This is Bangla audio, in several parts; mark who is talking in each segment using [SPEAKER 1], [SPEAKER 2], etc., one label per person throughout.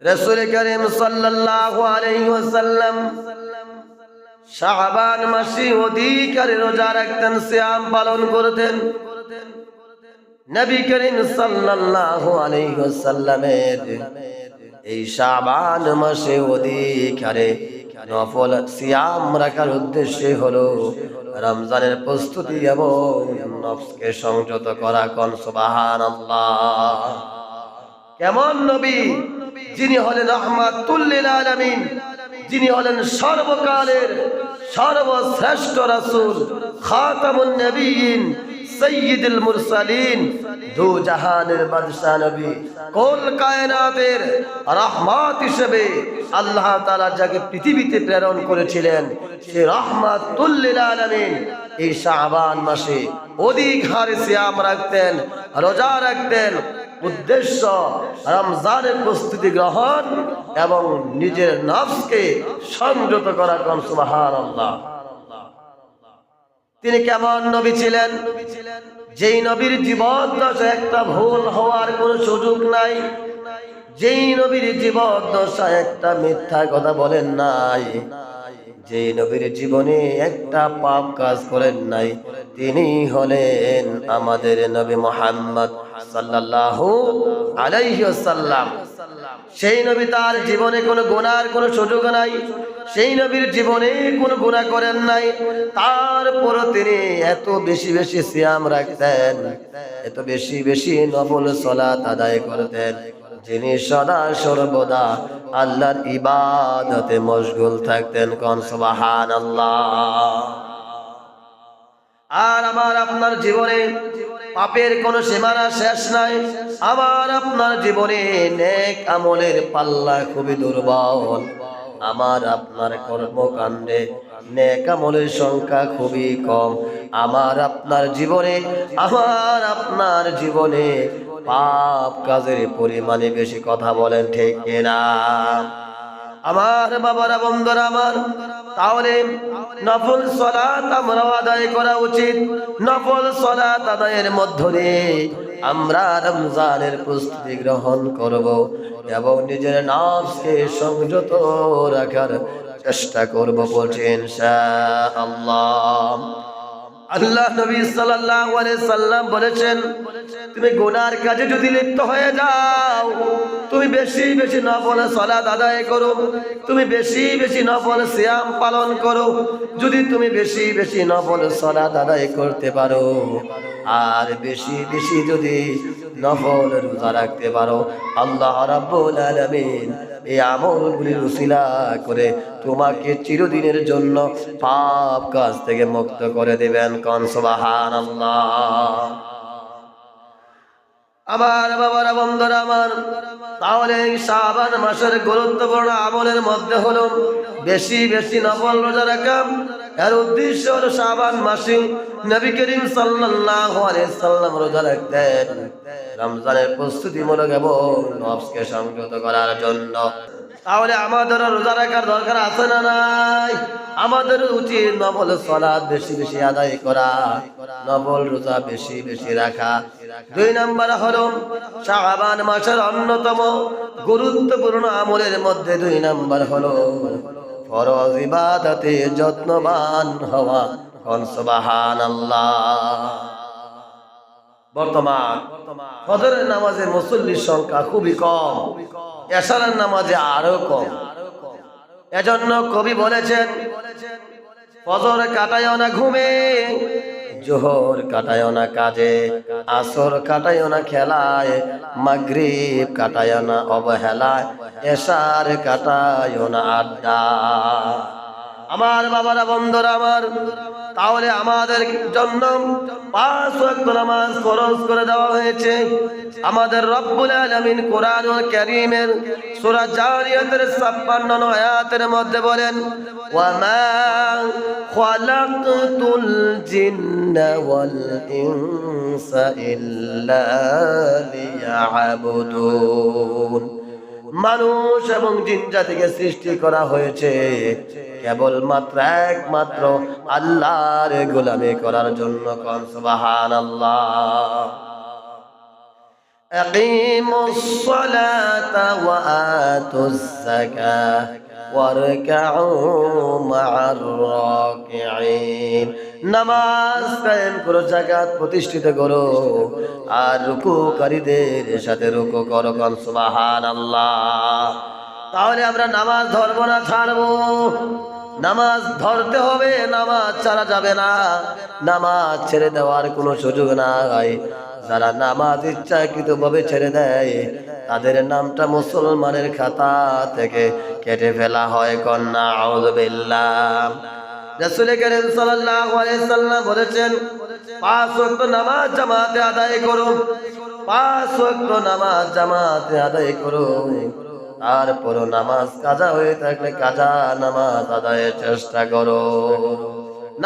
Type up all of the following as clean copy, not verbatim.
[SPEAKER 1] রাসূল করিম সাল্লাল্লাহু আলাইহি ওয়াসাল্লাম শাবান মাসে অধিকারে রোজা রাখতেন, সিয়াম পালন করতেন। নবী করিম সাল্লাল্লাহু আলাইহি ওয়াসাল্লামের এই শাবান মাসে অধিকারে নফল সিয়াম রাখার উদ্দেশ্য হলো রমজানের প্রস্তুতি এবং নফসকে সংযত করা। কোন সুবহানাল্লাহ। কেমন নবী, যিনি হলেন রাহমাতুল লিল আলামিন, যিনি হলেন সর্বকালের সর্বশ্রেষ্ঠ রাসূল, খাতামুন নবিয়্যিন, সাইয়্যিদুল মুরসালিন, দু জাহানের বাদশা নবী, কুল কায়নাতের রহমত হিসেবে আল্লাহ তাআলা যাকে পৃথিবীতে প্রেরণ করেছিলেন, সে রাহমাতুল লিল আলামিন এই শাবান মাসে অধিক হারে সিয়াম রাখতেন, রোজা রাখতেন। উদ্দেশ্য রমজানের প্রস্তুতি গ্রহণ এবং নিজের নফসকে সংযত করা। কোন সুবহানাল্লাহ। তিনি কেমন নবী ছিলেন? যেই নবীর জীবন দশা একটা ভুল হওয়ার কোনো সুযোগ নাই, যেই নবীর জীবন দশা একটা মিথ্যা কথা বলেন নাই, যেই নবীর জীবনে একটা পাপ কাজ করেন নাই, তিনি হলেন আমাদের নবী মুহাম্মদ সাল্লাল্লাহু আলাইহি ওয়াসাল্লাম। সেই নবী, তার জীবনে কোনো গুনার কোনো সুযোগ নাই, সেই নবীর জীবনে কোনো গুনাহ করেন নাই। তারপরও তিনি এত বেশি বেশি সিয়াম রাখতেন, এত বেশি বেশি নফল সালাত আদায় করতেন। যিনি সদা সর্বদা আল্লাহর ইবাদতে মশগুল থাকতেন। কোন সুবহানাল্লাহ। আর আমার আপনার জীবনে পাপের কোনো সীমানা শেষ নাই। আমার আপনার জীবনে নেক আমলের পাল্লা খুবই দুর্বল। আমার আপনার কর্মকাণ্ডে নেক আমলের সংখ্যা খুবই কম। আমার আপনার জীবনে পাপ কাজের পরিমাণে বেশি। কথা বলেন ঠিক কিনা? আমার বাবারা, বন্ধুরা আমার, তাহলে নফল সালাত আমরা আদায় করা উচিত। নফল সালাত আদায়ের মধ্য দিয়ে আমরা রমজানের প্রস্তুতি গ্রহণ করব এবং নিজের নফসকে সংযত রাখার চেষ্টা করব। বলছি ইনশাআল্লাহ। আল্লাহ নবী সাল্লাল্লাহু আলাইহি সাল্লাম বলেছেন, তুমি গুনার কাজে যদি লিপ্ত হয়ে যাও, তুমি বেশি বেশি নফল সালাত আদায় করো, তুমি বেশি বেশি নফল সিয়াম পালন করো। যদি তুমি বেশি বেশি নফল সালাত আদায় করতে পারো আর বেশি বেশি যদি নফল রোজা রাখতে পারো, আল্লাহ রাব্বুল আলামিন এই আমলগুলির উসিলা করে তোমাকে চিরদিনের জন্য পাপ কাজ থেকে মুক্ত করে দিবেন। কোন সুবহানাল্লাহ। আমার বাবারা, বন্ধুরা আমার, তাহলে এই শাবান মাসের গুরুত্বপূর্ণ আমলের মধ্যে হলো বেশি বেশি নফল রোজা রাখা। এর উদ্দেশ্য হলো শাবান মাসে নবী করিম সাল্লাল্লাহু আলাইহি সাল্লাম রোজা রাখতেন রমজানের প্রস্তুতিমূলক এবং নফসকে সংযত করার জন্য। তাহলে আমাদের রোজা রাখার দরকার আছে না নাই? আমাদের উচিত নফল সালাত বেশি বেশি আদায় করা, নফল রোজা বেশি বেশি রাখা। 2 নম্বর হলো শাবান মাসের অন্যতম গুরুত্বপূর্ণ আমলের মধ্যে 2 নম্বর হলো ফরজ ইবাদতে যত্নবান হওয়া। কোন সুবহানাল্লাহ। বর্তমান ফজরের নামাজে মুসল্লির সংখ্যা খুবই কম, এশারের নামাজে আরো কম। এজন্য কবি বলেছেন, ফজর কাটায়ও না ঘুমে, জোহর কাটায়ও না কাজে, আসর কাটায়ও না খেলায়, মাগরিব কাটায়ও না অবহেলায়, এশার কাটায়ও না আড্ডা। আমার বাবারা, বন্ধুরা আমার, তাহলে আমাদের জন্য 5 ওয়াক্ত নামাজ ফরজ করে দেওয়া হয়েছে। আমাদের রব্বুল আলামিন কোরআনুল কারীমের সূরা জারিয়াতের 56 আয়াতের মধ্যে বলেন, ওয়া মা খালাকতুল জিন্না ওয়াল ইনসা ইল্লা লিয়াবুদুন। মানুষ এবং জিন জাতিকে সৃষ্টি করা হয়েছে কেবলমাত্র একমাত্র আল্লাহর গোলামি করার জন্য। কোন সুবহানাল্লাহ। আকিমুস সালাতা ওয়া আতুজ যাকাহ ওয়ারকাউ মা'আর রাকিঈন। নামাজ কায়েম করো, যাকাত প্রতিষ্ঠিত করো, আর রুকুকারীদের সাথে রুকু করো। কোন সুবহানাল্লাহ। তাহলে আমরা নামাজ ধরবো না ছাড়বো? নামাজ ধরতে হবে, নামাজ ছাড়া যাবে না। নামাজ ছেড়ে দেওয়ার কোনো সুযোগ নাই। যারা নামাজ ইচ্ছাকৃতভাবে ছেড়ে দেয় তাদের নামটা মুসলমানের খাতা থেকে কেটে ফেলা হয়। কন্যা আউযু বিল্লাহ। রাসূল কারীম সাল্লাল্লাহু আলাইহি সাল্লাম বলেছেন, 5 ওয়াক্ত নামাজ জামাতে আদায় করো, 5 ওয়াক্ত নামাজ জামাতে আদায় করো। তারপরও নামাজ কাজা হয়ে থাকলে কাজা নামাজ আদায়ের চেষ্টা করো।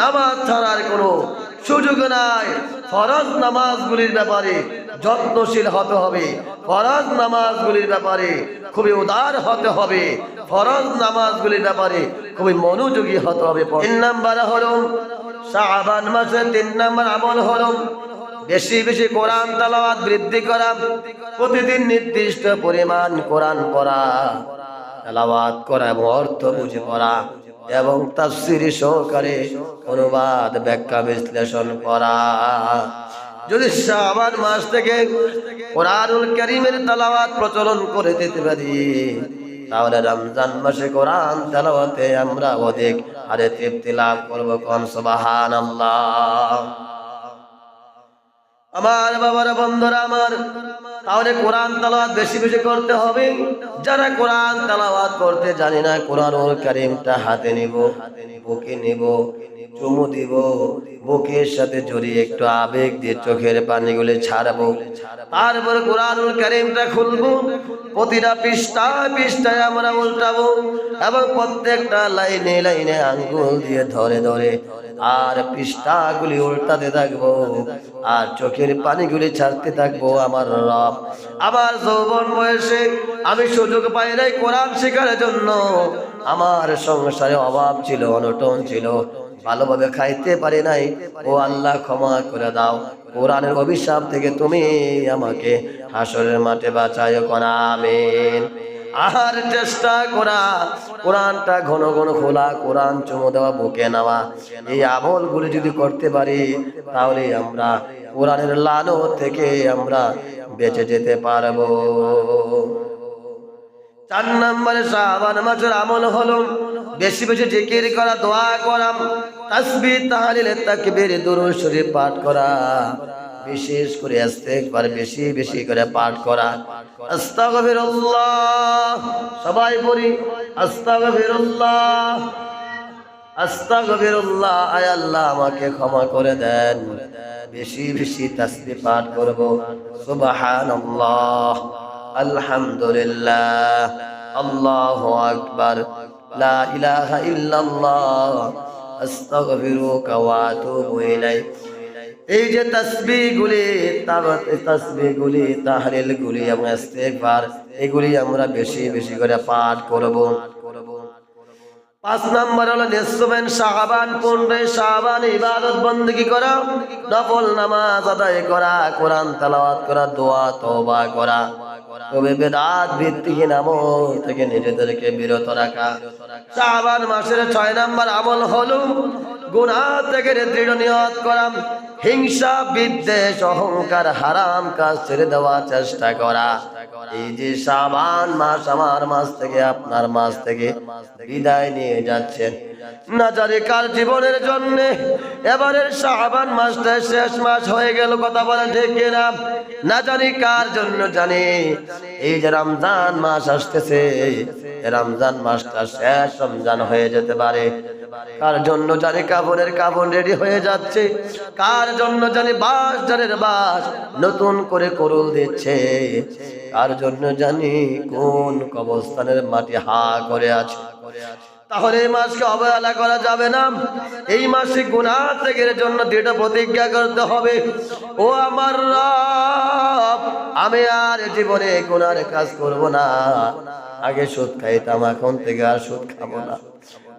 [SPEAKER 1] নামাজ ছাড়ার কোনো সুযোগ নাই। ফরজ নামাজগুলির ব্যাপারে যত্নশীল হতে হবে, ফরজ নামাজগুলির ব্যাপারে খুবই উদার হতে হবে, ফরজ নামাজগুলির ব্যাপারে খুবই মনোযোগী হতে হবে। 3 নাম্বার হলো শাবান মাসের 3 নাম্বার আমল হলো বেশি বেশি কোরআন তেলাওয়াত বৃদ্ধি করা। প্রতিদিন নির্দিষ্ট পরিমাণ কোরআন পড়া, তেলাওয়াত করা এবং অর্থ বুঝে পড়া এবং তাফসীর সহকারে অনুবাদ ব্যাখ্যা বিশ্লেষণ করা। যদি শাবান মাস থেকে কোরআনুল কারীমের তেলাওয়াত প্রচলন করে দিতে পারি, তাহলে রমজান মাসে কোরআন তেলাওয়াতে আমরা অধিক হারে তৃপ্তি লাভ করব। কোন সুবহানাল্লাহ। আমার বাবারা, বন্ধুরা আমার, তাহলে কোরআন তেলাওয়াত বেশি বেশি করতে হবে। যারা কোরআন তেলাওয়াত করতে জানি না, কোরআনুল কারীমটা হাতে নিব, বুকে নিব, চুমু দিব, বুকের সাথে জড়িয়ে একটু আবেগ দিয়ে চোখের পানিগুলি ছাড়বো। তারপর কোরআনুল কারীমটা খুলবো, প্রতিটা পৃষ্ঠায় পৃষ্ঠায় আমরা উল্টাবো এবং প্রত্যেকটা লাইনে লাইনে আঙ্গুল দিয়ে ধরে ধরে আর পৃষ্ঠাগুলি উল্টাতে থাকবো আর চোখের পানিগুলি ছাড়তে থাকবো। আমার রব, আমার যৌবন বয়সে আমি সুযোগ পাই নাই কোরআন শেখার জন্য। আমার সংসারে অভাব ছিল, অনটন ছিল, ভালোভাবে খাইতে পারি নাই। ও আল্লাহ, ক্ষমা করে দাও। কোরআনের অভিশাপ থেকে তুমি আমাকে হাসরের মাঠে বাঁচায়। কোন আমিন। আর চেষ্টা করা কোরআনটা ঘন ঘন খোলা, কোরআন চুমু দেওয়া, বুকে নেওয়া, এই আমলগুলি যদি করতে পারি তাহলে আমরা কোরআনের লানত থেকে আমরা বেঁচে যেতে পারবো। 4 নম্বরে শাবান মাসের আমল হলো বেশি বেশি জিকির করা, দোয়া করা, তাসবিহ, তাহলিল, তাকবীর, দুরূদ শরীফ পাঠ করা, বিশেষ করে ইস্তেগফার বেশি বেশি করে পাঠ করা। আস্তাগফিরুল্লাহ, সবাই পড়ি আস্তাগফিরুল্লাহ, আস্তাগফিরুল্লাহ। আয় আল্লাহ, আমাকে ক্ষমা করে দেন। বেশি বেশি তাসবিহ পাঠ করব। সুবহানাল্লাহ, আলহামদুলিল্লাহ, আল্লাহু আকবার, লা ইলাহা ইল্লাল্লাহ, আস্তাগফিরুকা ওয়া আতুবু ইলাইক। এই যে তাসবিহগুলি, তাসবিহগুলি, তাহলিলগুলি এবং ইস্তেগফার, এগুলি আমরা বেশি বেশি করে পাঠ করব। 5 নম্বর হলো নিসফেন শাবান, 15 শাবান ইবাদত বندگی করা, নফল নামাজ আদায় করা, কোরআন তেলাওয়াত করা, দোয়া তওবা করা, তবে বিদআত ভিত্তিক আমল থেকে নিজেদেরকে বিরত রাখা। শাবান মাসের 6 নম্বর আমল হলো গুনাহ থেকে দৃঢ় নিয়ত করা, হিংসা, বিদ্বেষ, অহংকার, হারাম কাজ ছেড়ে দেওয়ার চেষ্টা করা। এই যে শাবান মাস আমার মাস থেকে আপনার মাস থেকে বিদায় নিয়ে যাচ্ছেন, না জানি কার জীবনের জন্য এবারের শাবান মাসটা শেষ মাস হয়ে গেল। কথা বলেন ঠিক কিনা? না জানি কার জন্য, জানি এই যে রমজান মাস আসতেছে, রমজান মাসটা শেষ রমজান হয়ে যেতে পারে। কার জন্য জানি কাফনের কাফন রেডি হয়ে যাচ্ছে, কার জন্য জানি বাস জানের বাস নতুন করে করুল দিচ্ছে, কার জন্য জানি কোন কবরস্থানের মাটি হা করে আছে। তাহলে এই মাসকে অবহেলা করা যাবে না। এই মাসে গুনাহ ত্যাগের জন্য দৃঢ় প্রতিজ্ঞা করতে হবে। ও আমার রব, আমি আর জীবনে গুনার কাজ করব না। আগে সুদ খাইতাম, এখন থেকে আর সুদ খাবো না।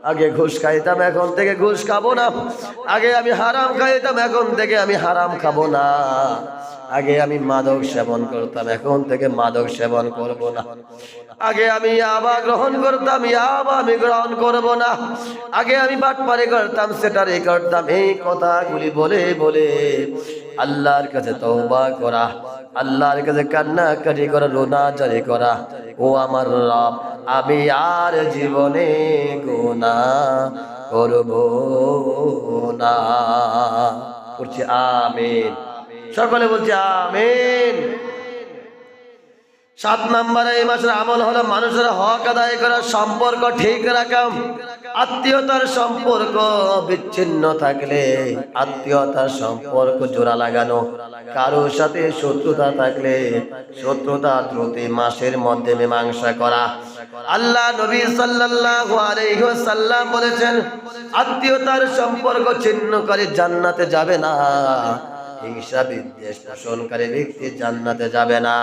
[SPEAKER 1] আগে ঘুষ খাইতাম, এখন থেকে ঘুষ খাবো না। আগে আমি হারাম খাইতাম, এখন থেকে আমি হারাম খাবো না। আগে আমি মাদক সেবন করতাম, এখন থেকে মাদক সেবন করব না। আগে আমি ইয়াবা গ্রহণ করতাম, ইয়াবা আমি গ্রহণ করব না। আগে আমি বাটপারি করতাম, সেটারি করতাম। এই কথাগুলি বলে বলে আল্লাহর কাছে তওবা করা, আল্লাহর কাছে কান্নাকাটি করা, রোনা জারি করা, ও আমার রব, আমি আর জীবনে গুনাহ করব না। বলছি আমিন, সকলে বলছি আমিন। 7 নম্বরে এই মাসের আমল হলো মানুষের হক আদায় করা, সম্পর্ক ঠিক রাখা। আত্মীয়তার সম্পর্ক বিচ্ছিন্ন থাকলে আত্মীয়তার সম্পর্ক জোড়া লাগানো, কারোর সাথে শত্রুতা থাকলে শত্রুতা দ্রুত মাসের মধ্যে মীমাংসা করা। আল্লাহ নবী সাল্লাল্লাহু আলাইহি ওয়াসাল্লাম বলেছেন, আত্মীয়তার সম্পর্ক ছিন্ন করে জান্নাতে যাবে না। হিংসা বিদ্বেষ পোষণকারী ব্যক্তি জান্নাতে যাবে না,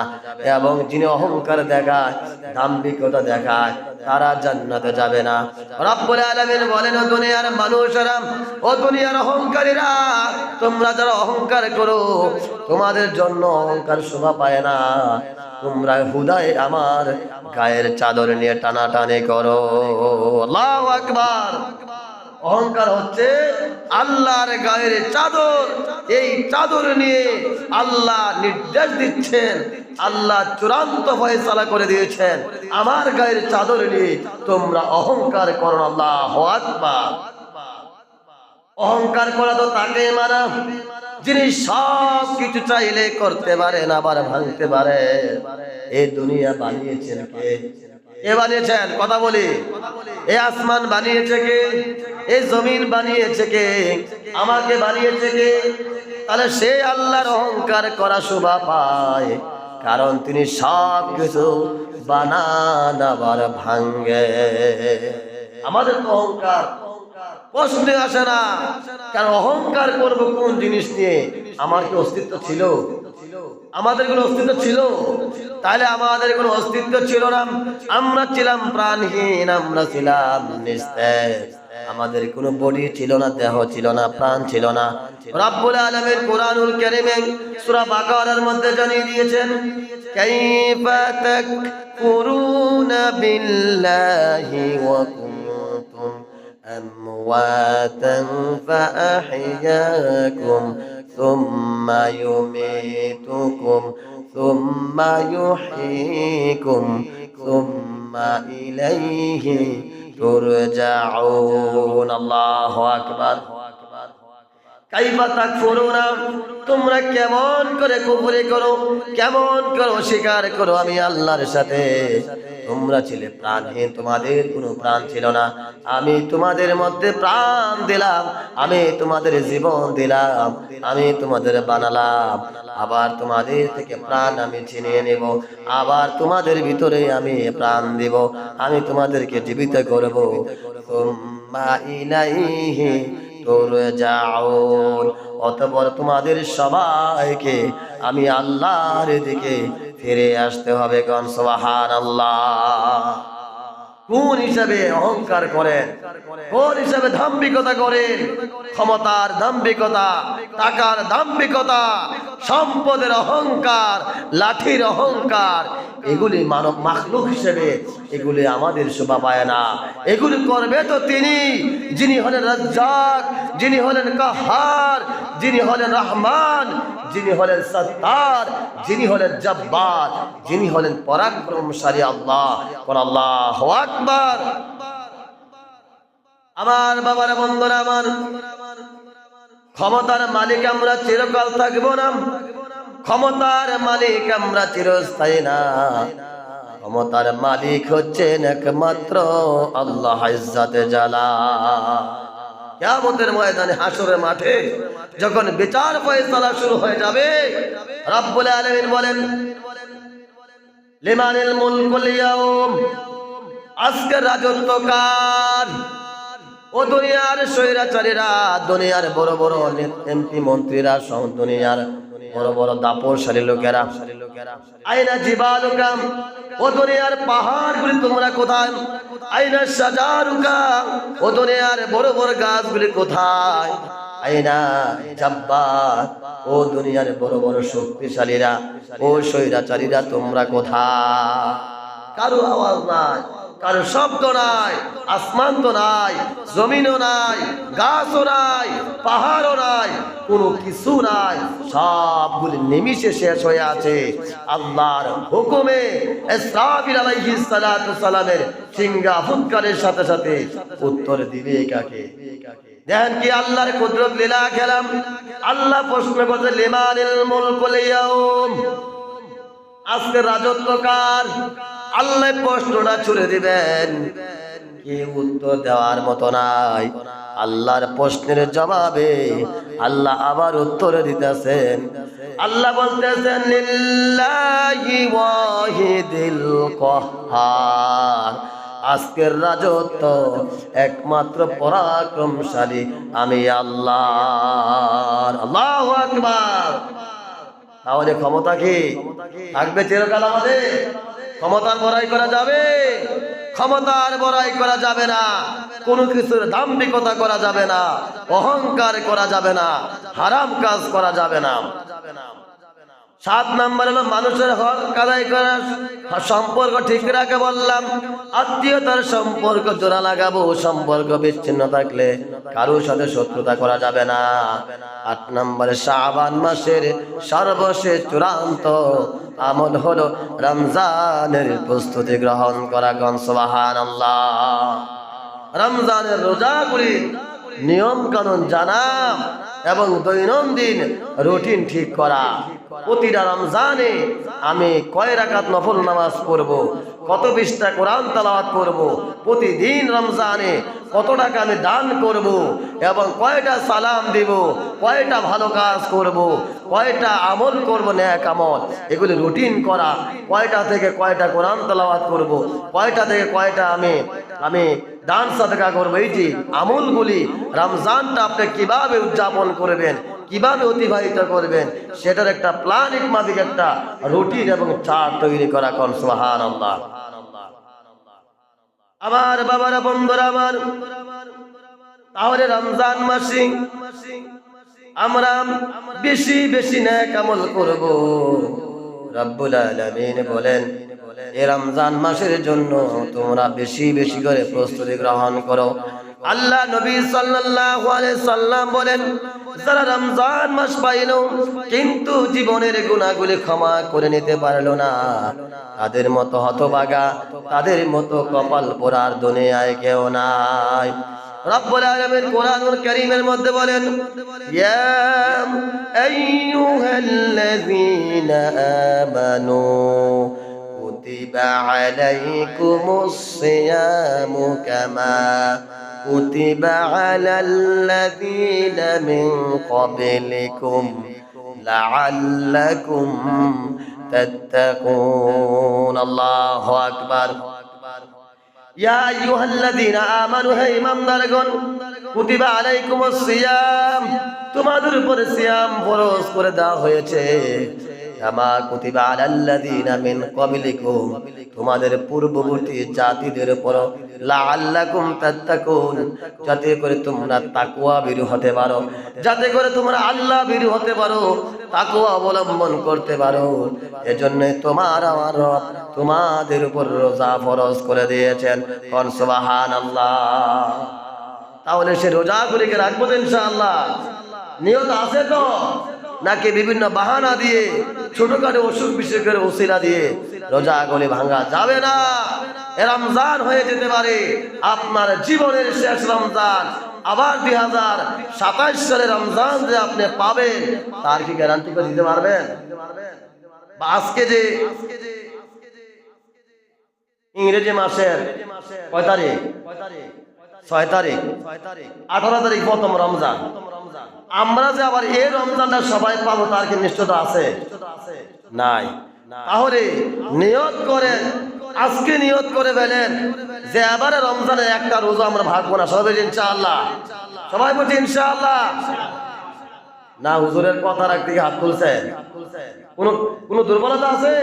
[SPEAKER 1] এবং যিনি অহংকার দেখায়, দাম্ভিকতা দেখায়, তারা জান্নাতে যাবে না। রব্বুল আলামিন বলেন, ও দুনিয়ার মানুষেরা, ও দুনিয়ার অহংকারীরা, তোমরা যারা অহংকার করো, তোমাদের জন্য অহংকার শোভা পায় না। তোমরা হুদায় আমার গায়ের চাদর নিয়ে টানাটানি করো। আল্লাহু আকবার। অহংকার হচ্ছে আল্লাহর গায়ের চাদর। এই চাদর নিয়ে আল্লাহ নির্দেশ দিচ্ছেন, আল্লাহ চূড়ান্ত ফয়সালা করে দিয়েছেন, আমার গায়ের চাদর নিয়ে তোমরা অহংকার করো। আল্লাহু আকবার। অহংকার করা তো তাকে মানা যিনি সব কিছু চাইলে করতে পারেন, আবার ভাঙতে পারে। এই দুনিয়া বানিয়েছেন কে? এ বানিয়েছেন, কথা বলি। এই আসমান বানিয়েছে কে? এই জমিন বানিয়েছে কে? আমাকে বানিয়েছে কে? তাহলে সে আল্লাহর অহংকার করা শোভা পায়, কারণ তিনি সব কিছু বানান আবার ভাঙ্গে। আমাদের তো অহংকার প্রশ্নে আসে না, কারণ অহংকার করবো কোন জিনিস নিয়ে? আমার কি অস্তিত্ব ছিল? আমাদের কোনো অস্তিত্ব ছিল? তাহলে আমাদের কোনো অস্তিত্ব ছিল না। আমরা ছিলাম প্রাণহীন, আমরা ছিলাম নিস্তেজ। আমাদের কোনো বডি ছিল না, দেহ ছিল না, প্রাণ ছিল না। রব্বুল আলামিন কোরআনুল কারীমে সূরা বাকারার মধ্যে জানিয়ে দিয়েছেন, কাইফা তাকফুরুনা বিল্লাহি ওয়া কুনতুম আমওয়াতান ফাআহইয়াকুম সুম্মা ইউমীতুকুম সুম্মা ইউহয়ীকুম সুম্মা ইলাইহি তুরজাউন। আল্লাহু আকবার। কাইফা তাকফুরুনা, তোমরা কেমন করে কুফরি করো, কেমন করে অস্বীকার করো আমি আল্লাহর সাথে। তোমরা ছিলে প্রাণহীন, তোমাদের কোনো প্রাণ ছিল না। আমি তোমাদের মধ্যে প্রাণ দিলাম, আমি তোমাদের জীবন দিলাম, আমি তোমাদের বানালাম, আবার তোমাদের থেকে প্রাণ আমি ছিনিয়ে নেব, আবার তোমাদের ভিতরে আমি প্রাণ দেব, আমি তোমাদেরকে জীবিত করব। সুম্মা ইলাইহি তুরজাউন, অতঃপর তোমাদের সবাইকে আমি আল্লাহর দিকে ফিরে আসতে হবে। কোন সুবহানাল্লাহ। কোন হিসাবে অহংকার করেন, কোন হিসাবে দাম্ভিকতা করেন? ক্ষমতার দাম্ভিকতা, টাকার দাম্ভিকতা, সম্পদের অহংকার, লাঠির অহংকার, এগুলি মানব মাখলুক হিসেবে এগুলি আমাদের শোভা পায় না। এগুলি করবে তো তিনি যিনি হলেন রাজ্জাক, যিনি হলেন কাহার, যিনি হলেন রহমান, যিনি হলেন সত্তার, যিনি হলেন জব্বার, যিনি হলেন পরাক্রমশালী আল্লাহ। আল্লাহু আকবার। আমার বাবার বন্ধুরা, আমার ক্ষমতার মালিক আমরা চিরকাল থাকবো না, ক্ষমতার মালিক আমরা চিরস্থায়ী না। ক্ষমতার মালিক হচ্ছেন একমাত্র আল্লাহ ইজ্জতে জালাল। কিয়ামতের ময়দানে, হাসরের মাঠে যখন বিচার ফয়সালা শুরু হয়ে যাবে, রব্বুল আলামিন বলেন, লিমানিল মুলকুল ইয়াউম, আজকে রাজত্ব কার? ও দুনিয়ার স্বৈরাচারীরা, দুনিয়ার বড় বড় এমপি মন্ত্রীরা, দুনিয়ার বড় বড় দাপরশালী লোকেরা, আইনা জিবালুকা, ও দুনিয়ার পাহাড়গুলি তোমরা কোথায়? আইনা শাজারুকা, ও দুনিয়ার বড় বড় গাছগুলি কোথায়? আইনা জাব্বার, ও দুনিয়ার বড় বড় শক্তিশালীরা, ও স্বৈরাচারীরা তোমরা কোথায়? কারো আওয়াজ নাই, কারো শব্দ নাই, আসমান তো নাই, জমিনও নাই, গাছও নাই, পাহাড়ও নাই, কোনো কিছু নাই, সবগুলি নিমিষে শেষ হয়ে আছে আল্লাহর হুকুমে। ইসরাফিল আলাইহিস সালাতু সালামের সিংহা ফুৎকারের সাথে সাথে উত্তর দিবে কাকে? দেখেন কি আল্লাহর কুদরত লীলা খেলাম। আল্লাহ প্রশ্ন করছে লিমানিল মুলকুল ইয়াউম, আজকে রাজত্ব কার? আল্লাহ প্রশ্নটা ছুড়ে দিবেন, কি উত্তর দেওয়ার মতো নাই। আল্লাহর প্রশ্নের জবাবে আল্লাহ আবার উত্তর দিতেছেন। আল্লাহ বলতেছেন লিল্লাহি ওয়াহিদিল কাহ্হার, আজকের রাজত্ব একমাত্র পরাক্রমশালী আমি আল্লাহর। আল্লাহু আকবার। তাহলে ক্ষমতা কি থাকবে চিরকাল আমাদের? ক্ষমতার বড়াই করা যাবে? ক্ষমতার বড়াই করা যাবে না, কোনো কিছুর দাম্ভিকতা করা যাবে না, অহংকার করা যাবে না, হারাম কাজ করা যাবে না। 7 নাম্বার হলো মানুষের হক আদায় করা, সম্পর্ক ঠিক রাখা। বললাম আত্মীয়তার সম্পর্ক জোড়া লাগাবো, সম্পর্ক বিচ্ছিন্ন থাকলে কারোর সাথে শত্রুতা করা যাবে না। 8 নম্বরে শাবান মাসের সর্বশেষ চূড়ান্ত আমল হলো রমজানের প্রস্তুতি গ্রহণ করা। কোন সুবহানাল্লাহ। রমজানের রোজাগুলি নিয়ম কানুন জানা এবং দৈনন্দিন রুটিন ঠিক করা। প্রতিটা রমজানে আমি কয় রাকাত নফল নামাজ পড়ব, কত পৃষ্ঠা কোরআন তেলাওয়াত করব, প্রতিদিন রমজানে কত টাকা আমি দান করব, এবং কয়টা সালাম দিব, কয়টা ভালো কাজ করব, কয়টা আমল করব, নেক আমল, এগুলি রুটিন করা। কয়টা থেকে কয়টা কোরআন তেলাওয়াত করব, কয়টা থেকে কয়টা আমি দান সাদকা করবো। এই যে আমলগুলি রমজানটা আপনি কিভাবে উদযাপন করবেন, কিভাবে অতিবাহিত করবেন, সেটার একটা প্ল্যানিং মাফিক একটা রুটিন এবং চার্ট তৈরি করা। কোন সুবহানাল্লাহ। আমার বাবারা, বন্ধুরা আমার, তাহলে রমজান মাসে আমরা বেশি বেশি নেক আমল করব। রব্বুল আলামিন বলেন এই রমজান মাসের জন্য তোমরা বেশি বেশি করে প্রস্তুতি গ্রহণ করো। আল্লাহ নবী সাল্লাল্লাহু আলাইহি সাল্লাম বলেন, যারা রমজান মাস পাইল কিন্তু জীবনের গুনাহগুলি ক্ষমা করে নিতে পারলো না, তাদের মতো হতভাগা, তাদের মতো কপাল পোড়ার দুনিয়ায় কেউ নাই। রব্বুল আলামিন কোরআনুল কারীমের মধ্যে বলেন, ইয়া আইয়ুহাল্লাযীনা আমানু কুতিবা আলাইকুমুস সিয়ামু কামা কুতিবা আলাল্লাযীনা মিন ক্বাবলিকুম লাআল্লাকুম তাত্তাকুন। আল্লাহু আকবার। ইয়া আইয়ুহাল্লাযীনা আমানু, হে ঈমানদারগণ, কুতিবা আলাইকুমুস সিয়াম, তোমাদের উপরে সিয়াম ফরজ করে দেওয়া হয়েছে। কামা কুতিবা আলাল্লাযীনা মিন ক্বাবলিকুম, তোমাদের পূর্ববর্তী জাতিদের উপর, লাআল্লাকুম তাত্তাকুন, যাতে করে তোমরা তাকওয়া ভীরু হতে পারো, যাতে করে তোমরা আল্লাহ ভীরু হতে পারো, তাকওয়া অবলম্বন করতে পারো। এজন্য তোমার আমার রব তোমাদের উপর রোজা ফরজ করে দিয়েছেন। কোন সুবহানাল্লাহ। তাহলে সে রোজাগুলিকে রাখবো তো ইনশাআল্লাহ? নিয়ত আছে তো? নাকি বিভিন্ন বাহানা দিয়ে, ছোটখাটো অসুখ বিসুখের ওসিলা দিয়ে রোজাগুলি ভাঙা যাবে না। রমজান হয়ে যেতে পারে আপনার জীবনের শেষ রমজান, আবার 2027 সালে রমজান যে আপনি পাবেন, তার কি গ্যারান্টি করে দিতে পারবেন? বা আজকে যে ইংরেজি মাসের কয় তারিখ? 6 তারিখ, 18 তারিখ প্রথম রমজান। আমরা যে আবার এই রমজানটা সবাই পাবো, তার কি নিশ্চয়তা আছে? নাই। তাহলে নিয়ত করেন, আজকে নিয়ত করে ফেলেন যে এবারে রমজানে একটা রোজা আমরা ভাগবো না, সবাই ইনশাআল্লাহ। সবাই বলছি ইনশাআল্লাহ। না হুজুরের কথা রাখতে হাত তুলছেন? কোন দুর্বলতা আছে?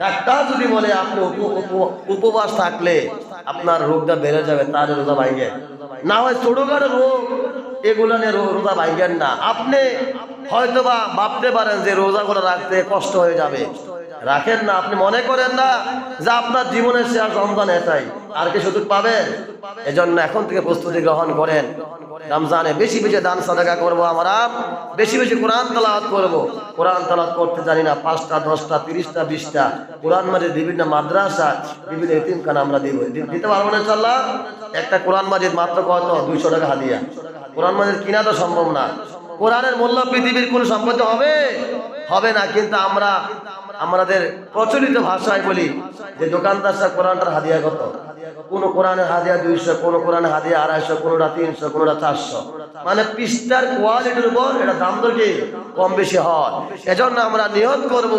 [SPEAKER 1] ডাক্তার যদি বলে আপনি উপবাস থাকলে আপনার রোগটা বেড়ে যাবে, তার রোজা ভাঙে। না হয় ছোটখাটো রোগ এগুলো নিয়ে রোজা ভাঙেন না। আপনি হয়তোবা ভাবতে পারেন যে রোজাগুলো রাখতে কষ্ট হয়ে যাবে, রাখেন না। আপনি মনে করেন না যে আপনার জীবনের শেষ রমজান এটাই, আর কি সুযোগ পাবেন? এজন্য এখন থেকে প্রস্তুতি গ্রহণ করেন। রমজানে বেশি বেশি দান সাদাকা করব, আমরা বেশি বেশি কোরআন তেলাওয়াত করব। কোরআন তেলাওয়াত করতে জানি না, 5টা 10টা 30টা 20টা কোরআন মাজিদ বিভিন্ন মাদ্রাসা বিভিন্ন এতিমখানা আমরা দিতে পারবো না ইনশাআল্লাহ। একটা কোরআন মাজিদ মাত্র কত? 200 টাকা হাদিয়া। কোরআন মাজিদ কিনা তো সম্ভব না। কোরআনের মূল্য পৃথিবীর কোন সম্পত্তি হবে না। কিন্তু আমরা আমাদের প্রচলিত ভাষায় বলি যে দোকানদার সাহেব কোরআনটার হাদিয়া কত? কোন কোরআনের হাদিয়া 200, কোন কোরআনের হাদিয়া 250, কোনটা 300, কোনটা 400। মানে পৃষ্ঠার কোয়ালিটির উপর এটা দাম তো কি কম বেশি হয়। এজন্য আমরা নিয়ত করব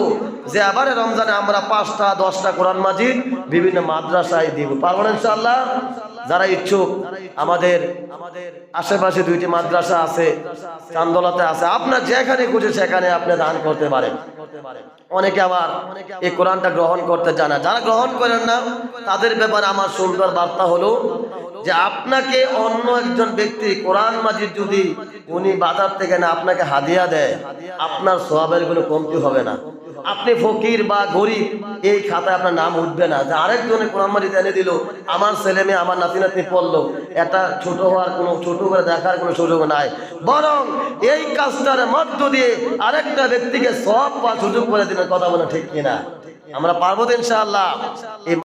[SPEAKER 1] যে এবারে রমজানে আমরা 5টা 10টা কোরআন মাজিদ বিভিন্ন মাদ্রাসায় দিব। পারবো না ইনশাআল্লাহ? যারা ইচ্ছুক, আমাদের আশেপাশে 2টি মাদ্রাসা আছে, চান্দলাতে আছে, আপনার যেখানে খুঁজে সেখানে আপনি দান করতে পারেন। অনেকে আবার এই কোরআনটা গ্রহণ করতে চায় না। যারা গ্রহণ করেন না তাদের ব্যাপারে আমার সুন্দর বার্তা হলো যে আপনাকে অন্য একজন ব্যক্তি কোরআন মাজিদ যদি উনি বাজার থেকে না আপনাকে হাদিয়া দেয়, আপনার সওয়াবের কোনো কমতি হবে না। আপনি ফকির বা গরিব এই খাতায় আপনার নাম উঠবে না যে আরেকজনে কোরআন মাজিদ এনে দিল, আমার ছেলে মেয়ে আমার নাতি নাতনি পড়লো, এটা ছোট হওয়ার কোনো, ছোট করে দেখার কোনো সুযোগ নাই। বরং এই কাজটার মধ্য দিয়ে আরেকটা ব্যক্তিকে সওয়াব পাওয়ার সুযোগ করে দিবেন। কথা বলে ঠিক কিনা? আমরা পারবো তো ইনশাআল্লাহ?